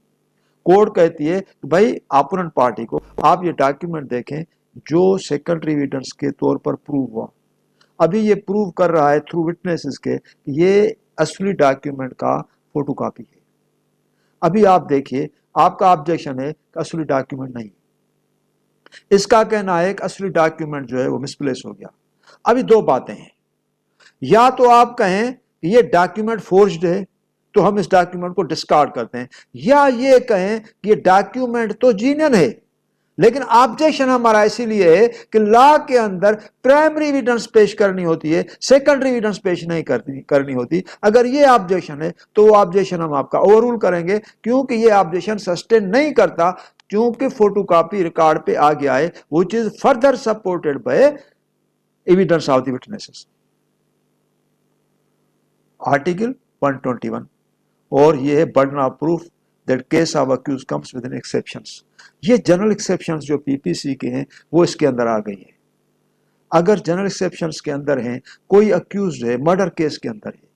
[SPEAKER 1] Court کہتی ہے کہ بھائی اپوننٹ پارٹی کو آپ یہ ڈاکیومنٹ دیکھیں جو سیکنڈری ایویڈنس کے طور پر پروو ہوا. ابھی یہ پروو کر رہا ہے تھرو وٹنسز کے کہ یہ اصلی ڈاکیومنٹ کا فوٹو کاپی ہے. ابھی آپ دیکھیے، آپ کا آبجیکشن ہے کہ اصلی ڈاکیومنٹ نہیں، اس کا کہنا ہے کہ اصلی ڈاکیومنٹ جو ہے وہ مس پلیس ہو گیا. ابھی دو باتیں ہیں، یا تو آپ کہیں کہ یہ ڈاکیومنٹ فورجڈ ہے تو ہم اس ڈاکیومنٹ کو ڈسکارڈ کرتے ہیں، یا یہ کہیں کہ یہ ڈاکیومنٹ تو جینین ہے لیکن آبجیکشن ہمارا اسی لیے ہے کہ لا کے اندر پرائمری ایویڈنس پیش کرنی ہوتی ہے، سیکنڈری ایویڈنس پیش نہیں کرنی ہوتی. اگر یہ آبجیکشن ہے تو وہ آبجیکشن ہم آپ کا اوور رول کریں گے، کیونکہ یہ آبجیکشن سسٹین نہیں کرتا، کیونکہ فوٹو کاپی ریکارڈ پہ آ گیا ہے which is further supported by evidence of the witnesses. Article 121 اور یہ ہے burden of proof that case of accused comes within exceptions. یہ جنرل ایکسیپشنز جو پی پی سی کے ہیں وہ اس کے اندر آ گئی ہیں. اگر جنرل ایکسیپشنز کے اندر ہیں، کوئی اکیوزڈ ہے مرڈر کیس کے اندر ہے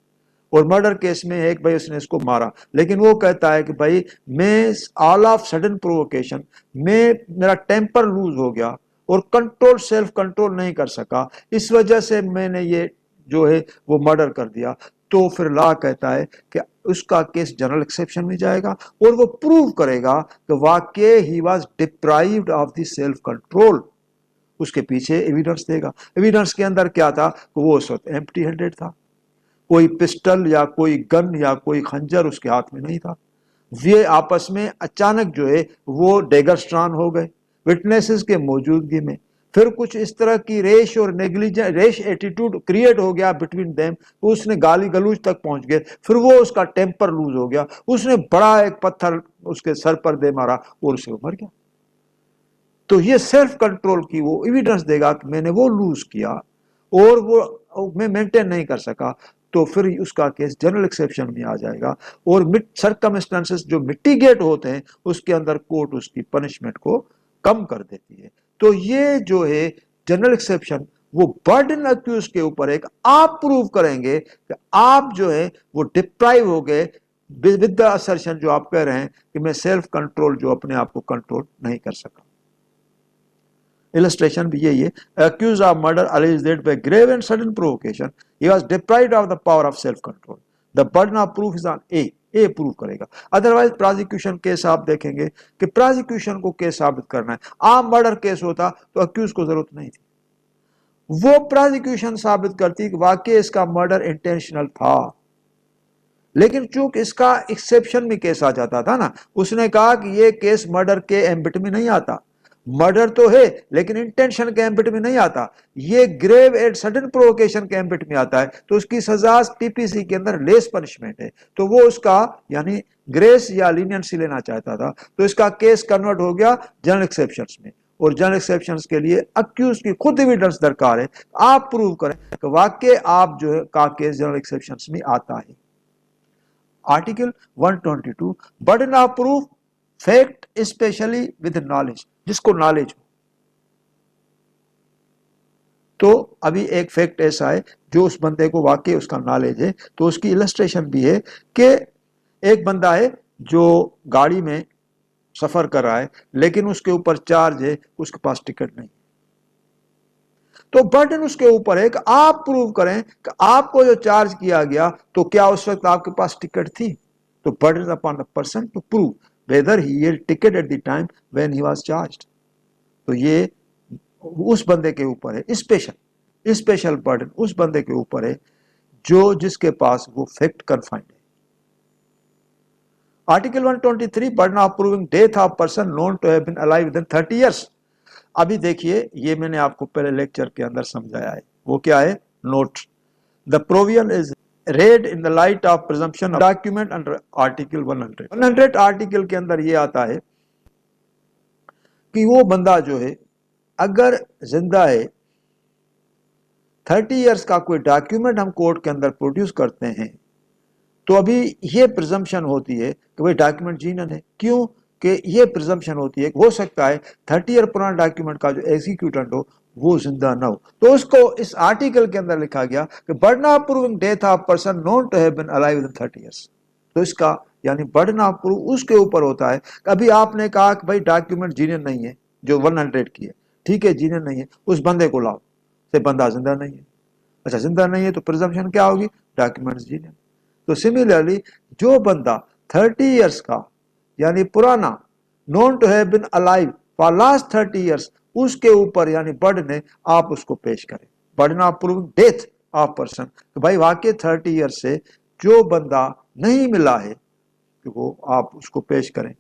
[SPEAKER 1] اور مرڈر کیس میں ایک بھائی اس نے اس کو مارا، لیکن وہ کہتا ہے کہ بھائی میں آل آف سڈن پرووکیشن میں میرا ٹیمپر لوز ہو گیا اور کنٹرول سیلف کنٹرول نہیں کر سکا، اس وجہ سے میں نے یہ جو ہے وہ مرڈر کر دیا، تو پھر لا کہتا ہے کہ اس کا کیس جنرل ایکسیپشن میں جائے گا اور وہ پروو کرے گا کہ واقعی he was deprived of the self control. اس کے پیچھے ایویڈنس دے گا. ایویڈنس کے اندر کیا تھا کہ وہ اس وقت ایمپٹی ہینڈڈ تھا، کوئی پسٹل یا کوئی گن یا کوئی خنجر اس کے ہاتھ میں نہیں تھا. یہ آپس میں اچانک جو ہے وہ ڈیگر سٹران ہو گئے وٹنسز کے موجودگی میں. پھر کچھ اس طرح کی ریش اور ریش ایٹیٹیوڈ کریٹ ہو گیا بٹوین دیم، اس نے گالی گلوچ تک پہنچ گئے. پھر وہ اس کا ٹیمپر لوز ہو گیا، اس نے بڑا ایک پتھر اس کے سر پر دے مارا اور اسے مر گیا. تو یہ سیلف کنٹرول کی وہ ایویڈنس دے گا کہ میں نے وہ لوز کیا اور وہ میں مینٹین نہیں کر سکا، تو پھر اس کا کیس جنرل ایکسیپشن میں آ جائے گا. اور سرکمسٹانسز جو مٹیگیٹ ہوتے ہیں اس کے اندر کورٹ اس کی پنشمنٹ کو کم کر دیتی ہے. تو یہ جو ہے جنرل ایکسیپشن وہ برڈن اکیوز کے اوپر ہے کہ آپ پروو کریں گے کہ آپ جو ہے وہ ڈپرائیو ہو گئے ود دا اسرشن جو آپ کہہ رہے ہیں کہ میں سیلف کنٹرول جو اپنے آپ کو کنٹرول نہیں کر سکا. illustration بھی یہی ہے. accused of murder alleged that by grave and sudden provocation he was deprived of the power of self control. the burden of proof is on A proof کرے گا. ادروائز پرازیکیوشن کیس آپ دیکھیں گے کہ پرازیکیوشن کو کیس ثابت کرنا ہے. عام مرڈر کیس ہوتا تو اکیوز کو ضرورت نہیں تھی، وہ پرازیکیوشن ثابت کرتی کہ واقعی اس کا مرڈر انٹینشنل تھا. لیکن چونکہ اس کا ایکسیپشن میں کیس آ جاتا تھا نا، اس نے کہا کہ یہ کیس مرڈر کے ایمبٹ میں نہیں آتا، مرڈر تو ہے لیکن انٹینشن کے ایمبٹ میں نہیں آتا، یہ گریو اینڈ سڈن پرووکیشن کے ایمبٹ میں آتا ہے، تو اس کی سزا پی پی سی کے اندر لیس پنشمنٹ ہے. تو وہ اس کا یعنی گریس یا لینینسی لینا چاہتا تھا، تو اس کا کیس کنورٹ ہو گیا جنرل ایکسیپشنز میں. اور جنرل ایکسیپشنز کے لیے اکیوز کی خود ایویڈنس درکار ہے، آپ پروو کریں کہ واقعی آپ جو ہے کا کیس جنرل ایکسیپشنز میں آتا ہے. Article 122 burden of proof fact especially with knowledge, جس کو نالج ہو. تو ابھی ایک فیکٹ ایسا ہے جو اس بندے کو واقعی اس کا نالج ہے، تو اس کی السٹریشن بھی ہے کہ ایک بندہ ہے جو گاڑی میں سفر کر رہا ہے لیکن اس کے اوپر چارج ہے، اس کے پاس ٹکٹ نہیں، تو برڈن اس کے اوپر ہے کہ آپ پروو کریں کہ آپ کو جو چارج کیا گیا تو کیا اس وقت آپ کے پاس ٹکٹ تھی. تو burden upon the person to prove whether he had ticket at the time when he was charged. تو یہ اس بندے کے اوپر ہے، اسپیشل برڈن اس بندے کے اوپر ہے جس کے پاس وہ فیکٹ کنفائنڈ ہے. Article 123 burden of proving death of person known to have been alive within 30 years. ابھی دیکھیے یہ میں نے آپ کو پہلے لیکچر کے اندر سمجھایا ہے، وہ کیا ہے note. The provision is read in the light of presumption of document under article 100 article کے اندر یہ آتا ہے کہ وہ بندہ جو ہے اگر زندہ ہے 30 ایئرس کا کوئی ڈاکیومنٹ ہم کورٹ کے اندر پروڈیوس کرتے ہیں تو ابھی یہ پرزمپشن ہوتی ہے کہ وہ ڈاکیومنٹ جینن ہے. کیوں کہ یہ پرزمپشن ہوتی ہے کہ ہو سکتا ہے 30 ایئر پرانا ڈاکیومنٹ کا جو ایگزیکیوٹنٹ ہو وہ زندہ نہ ہو. تو اس کو اس آرٹیکل کے اندر لکھا گیا کہ burden of proving death of person known to have been alive within 30 years. تو اس کا یعنی برڈن آف پروف اس کے اوپر ہوتا ہے کہ ابھی آپ نے کہا کہ بھائی ڈاکیومنٹ جینن نہیں ہے جو 100 کی ہے، ٹھیک ہے جینن نہیں ہے، اس بندے کو لاؤ، سے بندہ زندہ نہیں ہے. اچھا زندہ نہیں ہے تو پرزمپشن کیا ہوگی ڈاکیومنٹس جینن. تو سملرلی جو بندہ 30 ایئرس کا یعنی پرانا known to have been alive for last 30 years, اس کے اوپر یعنی برڈن ہے آپ اس کو پیش کریں. Burden of proving death of person کہ بھائی واقعی 30 ایئرس سے جو بندہ نہیں ملا ہے کہ وہ آپ اس کو پیش کریں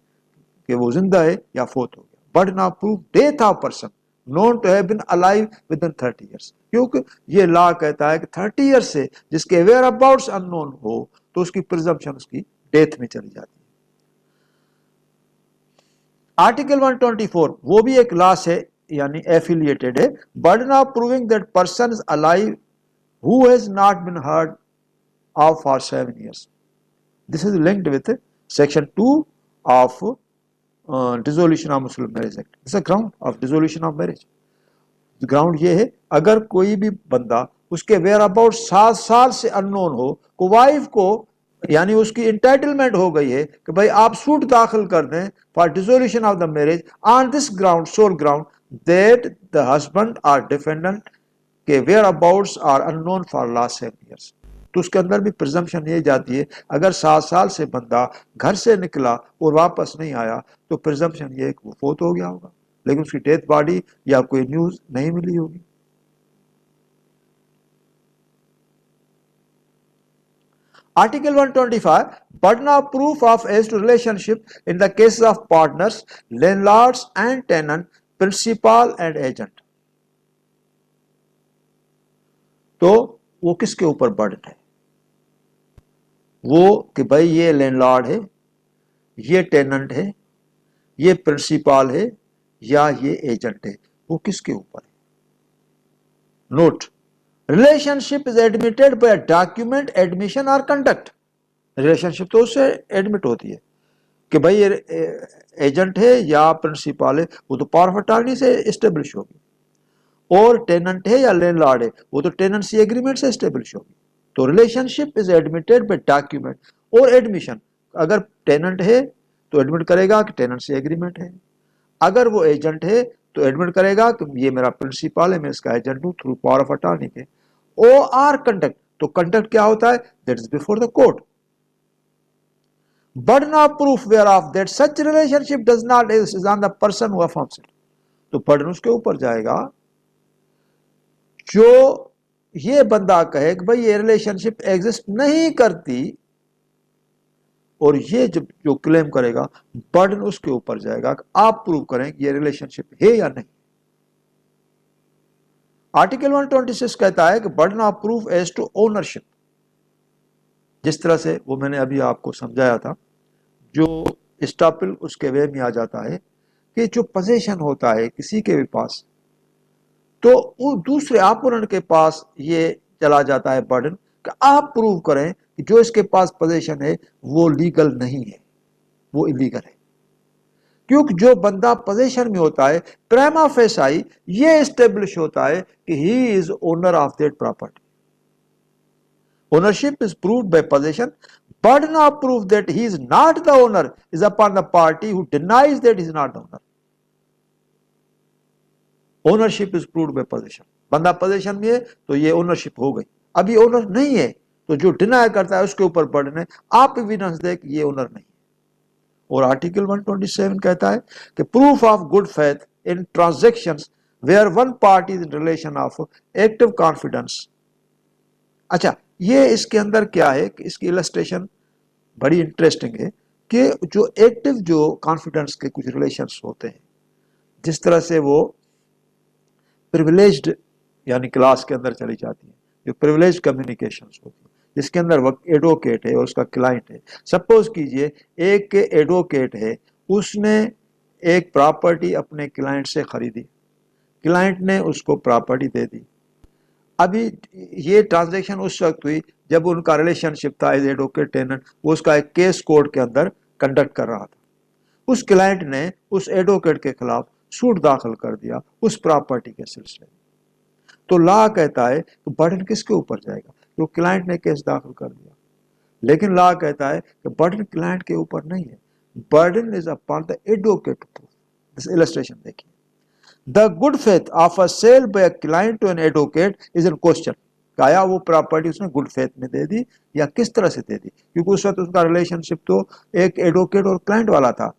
[SPEAKER 1] کہ وہ زندہ ہے یا فوت ہو گیا. Burden of proof death of person known to have been alive within 30 years. کیونکہ یہ لا کہتا ہے کہ 30 years سے جس کے ویئر اباؤٹس ان نون ہو تو اس کی پرزمپشن اس کی ڈیتھ میں چلی جاتی ہے. آرٹیکل 124 وہ بھی ایک لاس ہے یعنی ایفیلیٹڈ ہے. Burden of proving that person is alive who has not been heard of for 7 years. This is linked with section 2 of dissolution of Muslim Marriage Act. This is a ground of dissolution of marriage. Ground یہ ہے اگر کوئی بھی بندہ اس کے where about 7 سال سے ان نون ہو کو وائف کو یعنی اس کی انٹائٹلمنٹ ہو گئی ہے کہ بھائی آپ سوٹ داخل کر دیں for dissolution of the marriage on this ground sole ground that the husband or defendant کے whereabouts are unknown for last 7 years. تو اس کے اندر بھی پرزمپشن یہ جاتی ہے اگر 7 سال سے بندہ گھر سے نکلا اور واپس نہیں آیا تو پرزمپشن یہ کہ وہ فوت ہو گیا ہوگا لیکن اس کی ڈیتھ باڈی یا کوئی نیوز نہیں ملی ہوگی. Article 125 burden of proof of as to relationship in the cases of partners, landlords and tenant, principal and agent. تو وہ کس کے اوپر برڈن ہے؟ وہ کہ بھائی یہ لینڈ لارڈ ہے، یہ ٹیننٹ ہے، یہ پرنسپال ہے یا یہ ایجنٹ ہے، وہ کس کے اوپر ہے؟ Note relationship is admitted by document admission اور کنڈکٹ. ریلیشن شپ تو اس سے ایڈمٹ ہوتی ہے کہ بھائی یہ ایجنٹ ہے یا پرنسپال ہے وہ تو پاور آف اٹارنی سے اسٹیبلش ہوگی، اور ٹیننٹ ہے یا لینڈ لارڈ ہے وہ تو ٹیننسی ایگریمنٹ سے اسٹیبلش ہوگی. تو relation ship is admitted by document اور ایڈمیشن. اگر ٹیننٹ ہے تو ایڈمٹ کرے گا کہ ٹیننسی ایگریمنٹ ہے، اگر وہ ایجنٹ ہے تو ایڈمٹ کرے گا کہ یہ میرا پرنسپال ہے میں اس کا ایجنٹ ہوں تھرو پاور آف اٹارنی کے. Or conduct. تو کنڈکٹ کیا ہوتا ہے؟ That is before the court. Burden of proof whereof that such relationship does not is on the person who affirms it. تو burden اس کے اوپر جائے گا جو یہ بندہ کہے کہ بھائی یہ ریلیشن شپ ایگزسٹ نہیں کرتی، اور یہ جو کلیم کرے گا برڈن اس کے اوپر جائے گا کہ آپ پروو کریں کہ یہ ریلیشن شپ ہے یا نہیں. آرٹیکل 126 کہتا ہے کہ burden of proof as to ownership. جس طرح سے وہ میں نے ابھی آپ کو سمجھایا تھا، جو اسٹاپل اس کے وے میں آ جاتا ہے کہ جو پوزیشن ہوتا ہے کسی کے بھی پاس تو وہ دوسرے آپوننٹ کے پاس یہ چلا جاتا ہے برڈن کہ آپ پروو کریں کہ جو اس کے پاس پوزیشن ہے وہ لیگل نہیں ہے، وہ الیگل ہے. کیونکہ جو بندہ پوزیشن میں ہوتا ہے پریما فیسائی یہ اسٹیبلش ہوتا ہے کہ he is owner of that property. Ownership is proved by possession. Burden of proof that he is not the owner is upon the party who denies that he is not the owner. Ownership is proved by possession. بندہ possession میں ہے تو یہ ownership ہو گئی. ابھی owner نہیں ہے تو جو ڈینائی کرتا ہے اس کے اوپر برڈن ہے، آپ ایویڈنس دے کہ یہ اونر نہیں. اور آرٹیکل 127 کہتا ہے کہ proof of good faith in transactions where one party is in relation of active confidence. اچھا یہ اس کے اندر کیا ہے کہ اس کی السٹریشن بڑی انٹرسٹنگ ہے کہ جو ایکٹیو جو کانفیڈنس کے کچھ ریلیشنز ہوتے ہیں، جس طرح سے وہ پریویلیجڈ یعنی کلاس کے اندر چلی جاتی ہیں، جو پریویلیج کمیونیکیشنز ہوتی ہیں جس کے اندر ایڈوکیٹ ہے اور اس کا کلائنٹ ہے. سپوز کیجئے ایک ایڈوکیٹ ہے، اس نے ایک پراپرٹی اپنے کلائنٹ سے خریدی، کلائنٹ نے اس کو پراپرٹی دے دی. ابھی یہ ٹرانزیکشن اس وقت ہوئی جب ان کا ریلیشن شپ تھا ایز ایڈوکیٹ ٹیننٹ، وہ اس کا ایک کیس کورٹ کے اندر کنڈکٹ کر رہا تھا. اس کلائنٹ نے اس ایڈوکیٹ کے خلاف سوٹ داخل کر دیا اس پراپرٹی کے سلسلے میں. تو لا کہتا ہے کہ برڈن کس کے اوپر جائے گا؟ جو کلائنٹ نے کیس داخل کر دیا. لیکن لا کہتا ہے کہ برڈن کلائنٹ کے اوپر نہیں ہے، burden is upon the advocate. This illustration دیکھیے. The good faith of a sale by a client to an advocate is in question. آیا وہ پراپرٹی اس نے گڈ فیتھ میں دے دی یا کس طرح سے دے دی؟ کیونکہ اس وقت اس کا ریلیشن شپ تو ایک ایڈوکیٹ اور کلائنٹ والا تھا.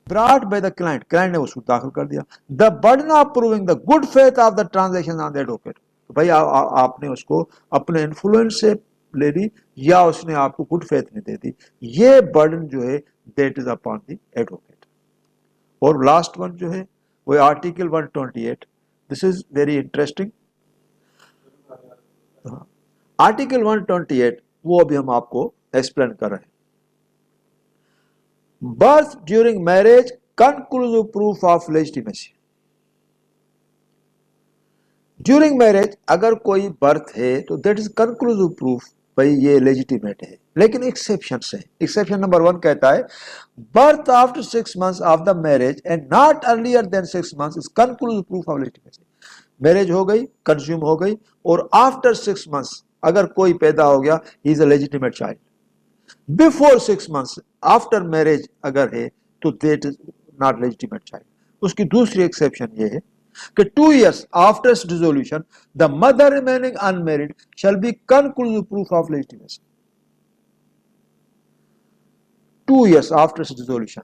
[SPEAKER 1] brought by the client, client نے وہ سوٹ داخل کر دیا. The burden of proving the good faith of the transaction on the advocate. بھائی آپ نے اس کو اپنے انفلوئنس سے لے لی یا اس نے آپ کو گڈ فیتھ میں دے دی، یہ برڈن جو ہے that is upon the advocate. اور لاسٹ ون جو ہے وہ article 128. This is very interesting. Article 128 وہ ابھی ہم آپ کو ایکسپلین کر رہے ہیں. Birth during marriage conclusive proof of legitimacy. During marriage اگر کوئی برتھ ہے تو دیٹ از کنکلوزیو پروف بھائی یہ لیجیٹیمیٹ ہے. لیکن ایکسیپشنس ہیں. ایکسیپشن نمبر 1 کہتا ہے birth after 6 months of the marriage and not earlier than 6 months is conclusive proof of legitimacy. Marriage ہو گئی، کنزیوم ہو گئی، اور آفٹر 6 months اگر کوئی پیدا ہو گیا he is a legitimate child. Before 6 months after marriage اگر ہے تو that is not legitimate child. اس کی دوسری ایکسیپشن یہ ہے کہ 2 years after its dissolution the mother remaining unmarried shall be conclusive proof of legitimacy. 2 years after its dissolution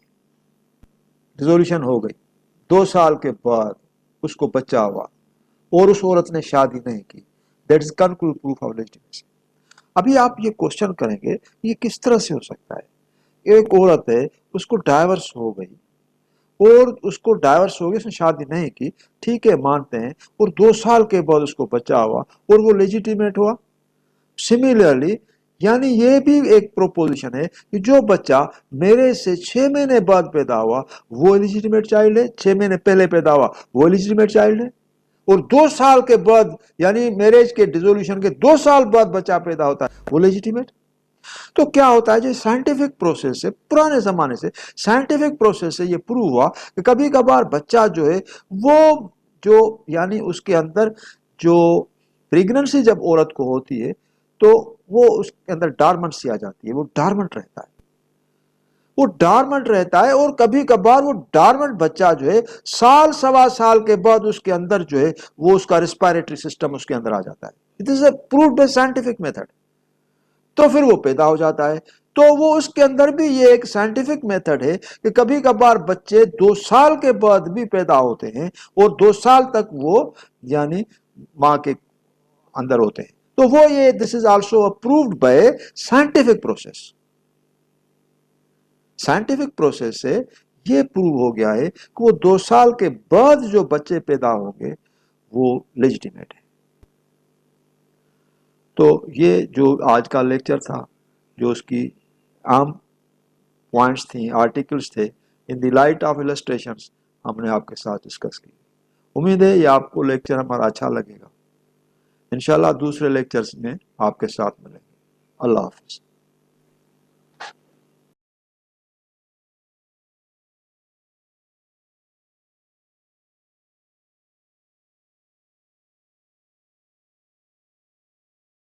[SPEAKER 1] ہو گئی، 2 سال کے بعد اس کو بچہ ہوا اور اس عورت نے شادی نہیں کی، that is conclusive proof of legitimacy. ابھی آپ یہ کوشچن کریں گے یہ کس طرح سے ہو سکتا ہے؟ ایک عورت ہے، اس کو ڈائیورس ہو گئی اور اس کو ڈائیورس ہو گئی، اس نے شادی نہیں کی، ٹھیک ہے مانتے ہیں، اور 2 سال کے بعد اس کو بچہ ہوا اور وہ لیجیٹیمیٹ ہوا. سملرلی یعنی یہ بھی ایک پروپوزیشن ہے کہ جو بچہ میرے سے 6 مہینے بعد پیدا ہوا وہ لیجیٹیمیٹ چائلڈ ہے، 6 مہینے پہلے پیدا ہوا وہ لیجیٹیمیٹ چائلڈ ہے، اور 2 سال کے بعد یعنی میرج کے ڈیزولوشن کے 2 سال بعد بچہ پیدا ہوتا ہے وہ لیجیٹیمیٹ. تو کیا ہوتا ہے جو سائنٹیفک پروسیس سے، پرانے زمانے سے سائنٹیفک پروسیس سے یہ پروو ہوا کہ کبھی کبھار بچہ جو ہے وہ جو یعنی اس کے اندر جو پریگننسی جب عورت کو ہوتی ہے تو وہ اس کے اندر ڈارمنسی آ جاتی ہے، وہ ڈارمنٹ رہتا ہے، وہ ڈارمنٹ رہتا ہے، اور کبھی کبھار وہ ڈارمنٹ بچہ جو ہے سال سوا سال کے بعد اس کے اندر جو ہے وہ اس کا ریسپائریٹری سسٹم اس کے اندر آ جاتا ہے. It is a proved by scientific method. تو پھر وہ پیدا ہو جاتا ہے. تو وہ اس کے اندر بھی یہ ایک سائنٹیفک میتھڈ ہے کہ کبھی کبھار بچے 2 سال کے بعد بھی پیدا ہوتے ہیں اور 2 سال تک وہ یعنی ماں کے اندر ہوتے ہیں. تو وہ یہ this is also approved by scientific process. Scientific process سے یہ پروو ہو گیا ہے کہ وہ 2 سال کے بعد جو بچے پیدا ہوں گے وہ لیجیٹیمیٹ ہے. تو یہ جو آج کا لیکچر تھا، جو اس کی عام پوائنٹس تھیں، آرٹیکلس تھے، ان دی لائٹ آف السٹریشنز ہم نے آپ کے ساتھ ڈسکس کی. امید ہے یہ آپ کو لیکچر ہمارا اچھا لگے گا. انشاءاللہ دوسرے لیکچرز میں آپ کے ساتھ ملیں گے. اللہ حافظ.